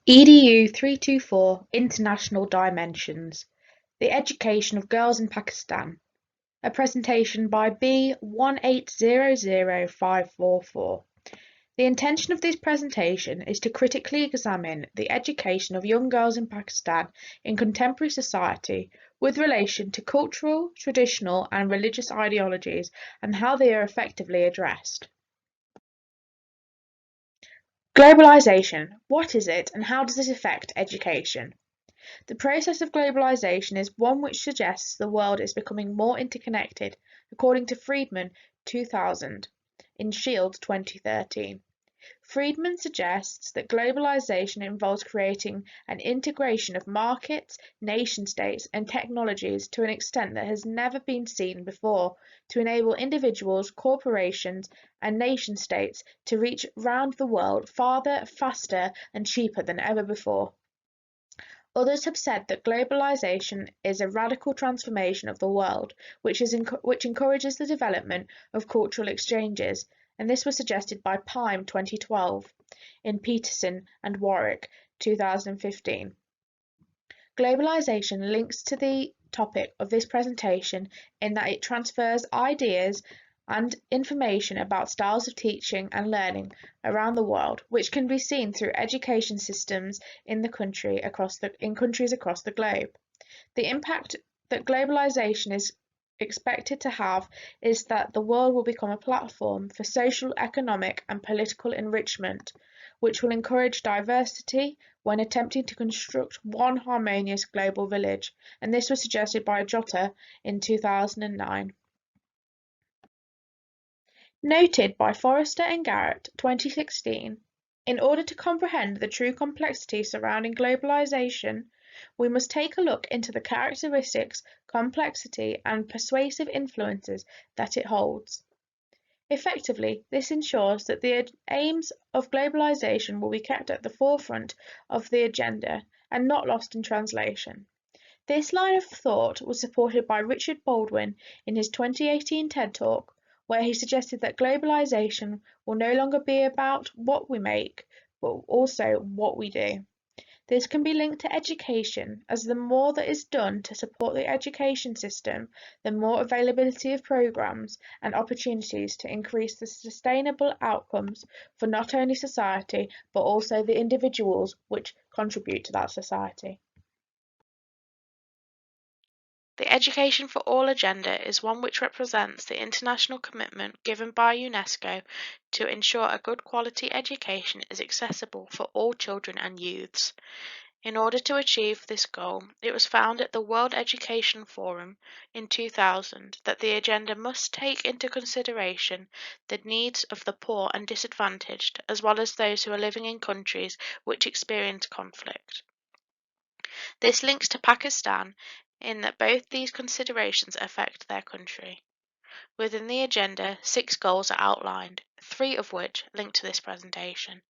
EDU324 International Dimensions: The Education of Girls in Pakistan. A presentation by B1800544. The intention of this presentation is to critically examine the education of young girls in Pakistan in contemporary society with relation to cultural, traditional and religious ideologies and how they are effectively addressed. Globalization. What is it and how does it affect education? The process of globalization is one which suggests the world is becoming more interconnected, according to Friedman 2000 in Shield 2013. Friedman suggests that globalization involves creating an integration of markets, nation-states and technologies to an extent that has never been seen before, to enable individuals, corporations and nation-states to reach round the world farther, faster and cheaper than ever before. Others have said that globalization is a radical transformation of the world, which encourages the development of cultural exchanges, and this was suggested by Pime 2012 in Peterson and Warwick 2015. Globalization links to the topic of this presentation in that it transfers ideas and information about styles of teaching and learning around the world, which can be seen through education systems in countries across the globe. The impact that globalization is expected to have is that the world will become a platform for social, economic and political enrichment, which will encourage diversity when attempting to construct one harmonious global village, and this was suggested by Jota in 2009. Noted by Forrester and Garrett 2016, in order to comprehend the true complexity surrounding globalization, we must take a look into the characteristics, complexity and persuasive influences that it holds. Effectively, this ensures that the aims of globalization will be kept at the forefront of the agenda and not lost in translation. This line of thought was supported by Richard Baldwin in his 2018 TED Talk, where he suggested that globalization will no longer be about what we make, but also what we do. This can be linked to education, as the more that is done to support the education system, the more availability of programs and opportunities to increase the sustainable outcomes for not only society, but also the individuals which contribute to that society. The Education for All agenda is one which represents the international commitment given by UNESCO to ensure a good quality education is accessible for all children and youths. In order to achieve this goal, it was found at the World Education Forum in 2000 that the agenda must take into consideration the needs of the poor and disadvantaged, as well as those who are living in countries which experience conflict. This links to Pakistan in that both these considerations affect their country. Within the agenda, 6 goals are outlined, 3 of which link to this presentation.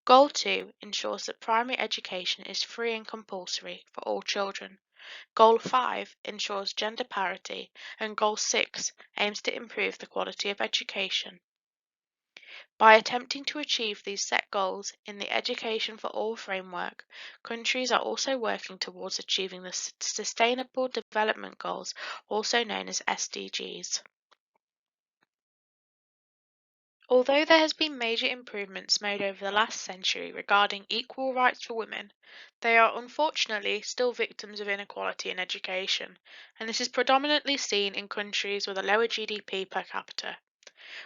Goal 2 ensures that primary education is free and compulsory for all children. Goal 5 ensures gender parity, and Goal 6 aims to improve the quality of education. By attempting to achieve these set goals in the Education for All framework, countries are also working towards achieving the Sustainable Development Goals, also known as SDGs. Although there has been major improvements made over the last century regarding equal rights for women, they are unfortunately still victims of inequality in education, and this is predominantly seen in countries with a lower GDP per capita.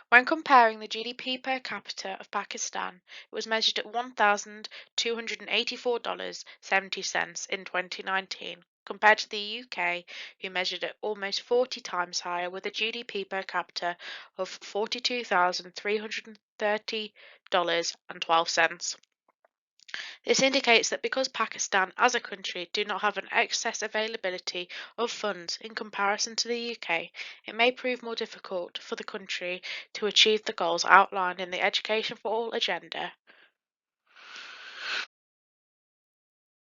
When comparing the GDP per capita of Pakistan, it was measured at $1,284.70 in 2019, compared to the UK, who measured it almost 40 times higher with a GDP per capita of $42,330.12. This indicates that because Pakistan as a country do not have an excess availability of funds in comparison to the UK, it may prove more difficult for the country to achieve the goals outlined in the Education for All agenda.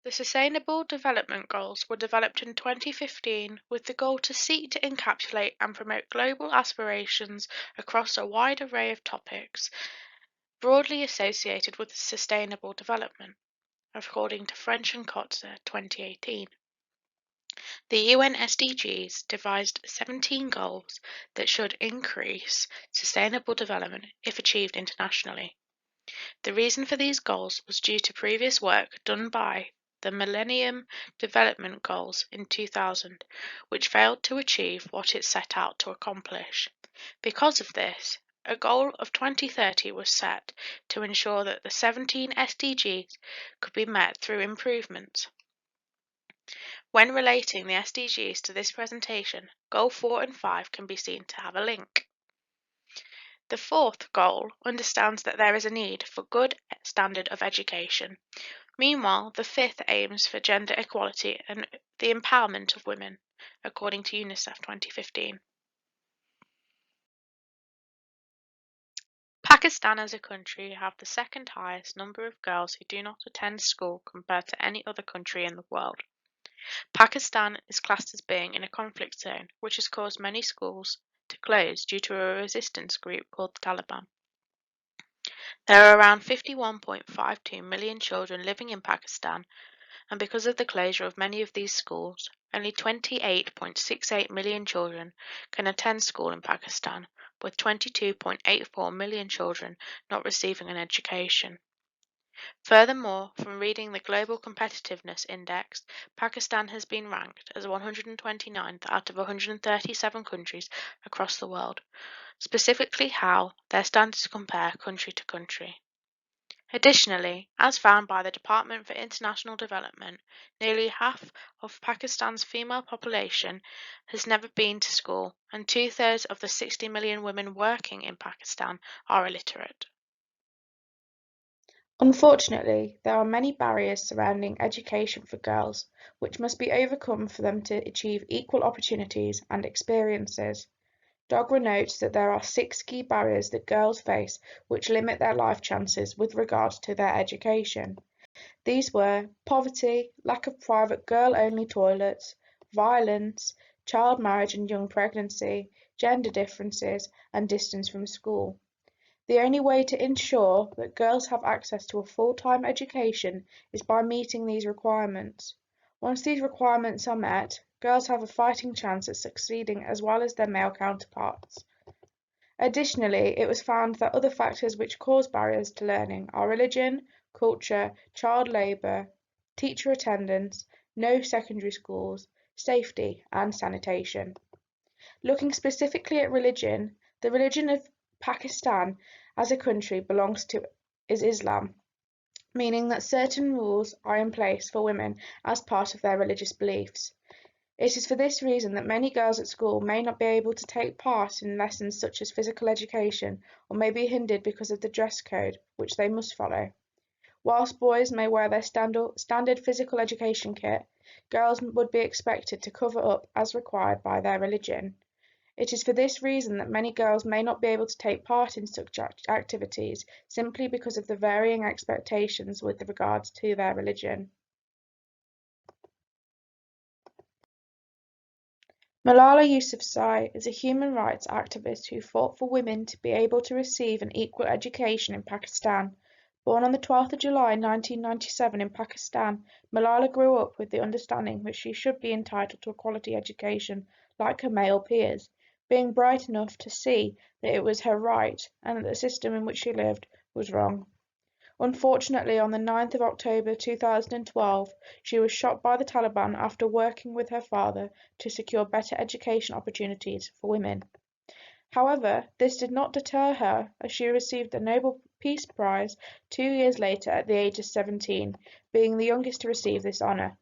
The Sustainable Development Goals were developed in 2015 with the goal to seek to encapsulate and promote global aspirations across a wide array of topics broadly associated with sustainable development. according to French and Kotzer 2018. The UN SDGs devised 17 goals that should increase sustainable development if achieved internationally. The reason for these goals was due to previous work done by the Millennium Development Goals in 2000, which failed to achieve what it set out to accomplish. Because of this, a goal of 2030 was set to ensure that the 17 SDGs could be met through improvements. When relating the SDGs to this presentation, Goal 4 and 5 can be seen to have a link. The fourth goal understands that there is a need for good standard of education. Meanwhile, the fifth aims for gender equality and the empowerment of women, according to UNICEF 2015. Pakistan as a country have the second highest number of girls who do not attend school compared to any other country in the world. Pakistan is classed as being in a conflict zone, which has caused many schools to close due to a resistance group called the Taliban. There are around 51.52 million children living in Pakistan, and because of the closure of many of these schools, only 28.68 million children can attend school in Pakistan, with 22.84 million children not receiving an education. Furthermore, from reading the Global Competitiveness Index, Pakistan has been ranked as 129th out of 137 countries across the world, specifically how their standards compare country to country. Additionally, as found by the Department for International Development, nearly half of Pakistan's female population has never been to school, and 2/3 of the 60 million women working in Pakistan are illiterate. Unfortunately, there are many barriers surrounding education for girls, which must be overcome for them to achieve equal opportunities and experiences. Dogra notes that there are 6 key barriers that girls face which limit their life chances with regards to their education. These were poverty, lack of private girl-only toilets, violence, child marriage and young pregnancy, gender differences, and distance from school. The only way to ensure that girls have access to a full-time education is by meeting these requirements. Once these requirements are met, girls have a fighting chance at succeeding as well as their male counterparts. Additionally, it was found that other factors which cause barriers to learning are religion, culture, child labour, teacher attendance, no secondary schools, safety, and sanitation. Looking specifically at religion, the religion of Pakistan as a country is Islam, meaning that certain rules are in place for women as part of their religious beliefs. It is for this reason that many girls at school may not be able to take part in lessons such as physical education, or may be hindered because of the dress code, which they must follow. Whilst boys may wear their standard physical education kit, girls would be expected to cover up as required by their religion. It is for this reason that many girls may not be able to take part in such activities, simply because of the varying expectations with regards to their religion. Malala Yousafzai is a human rights activist who fought for women to be able to receive an equal education in Pakistan. Born on the 12th of July 1997 in Pakistan, Malala grew up with the understanding that she should be entitled to a quality education like her male peers, being bright enough to see that it was her right and that the system in which she lived was wrong. Unfortunately, on the 9th of October 2012, she was shot by the Taliban after working with her father to secure better education opportunities for women. However, this did not deter her, as she received the Nobel Peace Prize 2 years later at the age of 17, being the youngest to receive this honour.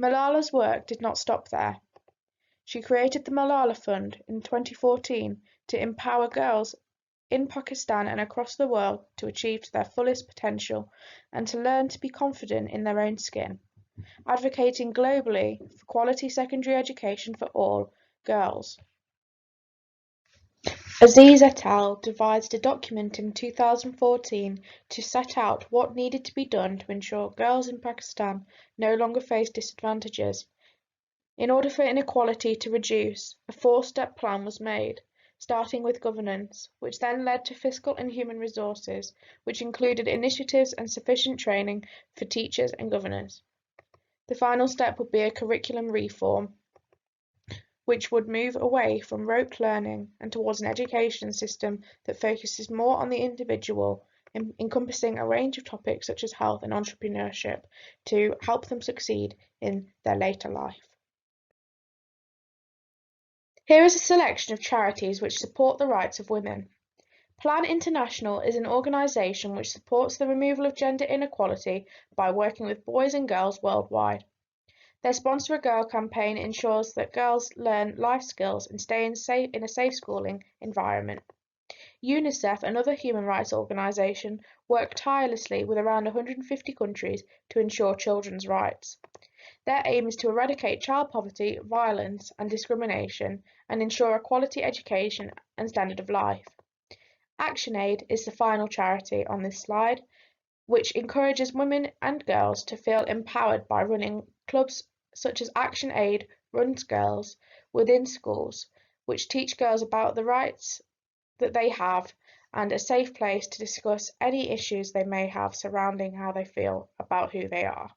Malala's work did not stop there. She created the Malala Fund in 2014 to empower girls in Pakistan and across the world to achieve their fullest potential and to learn to be confident in their own skin, advocating globally for quality secondary education for all girls. Aziz et al. Devised a document in 2014 to set out what needed to be done to ensure girls in Pakistan no longer face disadvantages. In order for inequality to reduce, a 4-step plan was made. starting with governance, which then led to fiscal and human resources, which included initiatives and sufficient training for teachers and governors. The final step would be a curriculum reform, which would move away from rote learning and towards an education system that focuses more on the individual, encompassing a range of topics such as health and entrepreneurship to help them succeed in their later life. Here is a selection of charities which support the rights of women. Plan International is an organisation which supports the removal of gender inequality by working with boys and girls worldwide. Their Sponsor a Girl campaign ensures that girls learn life skills and stay in a safe schooling environment. UNICEF, another human rights organisation, work tirelessly with around 150 countries to ensure children's rights. Their aim is to eradicate child poverty, violence and discrimination and ensure a quality education and standard of life. ActionAid is the final charity on this slide, which encourages women and girls to feel empowered by running clubs such as ActionAid runs girls within schools, which teach girls about the rights that they have and a safe place to discuss any issues they may have surrounding how they feel about who they are.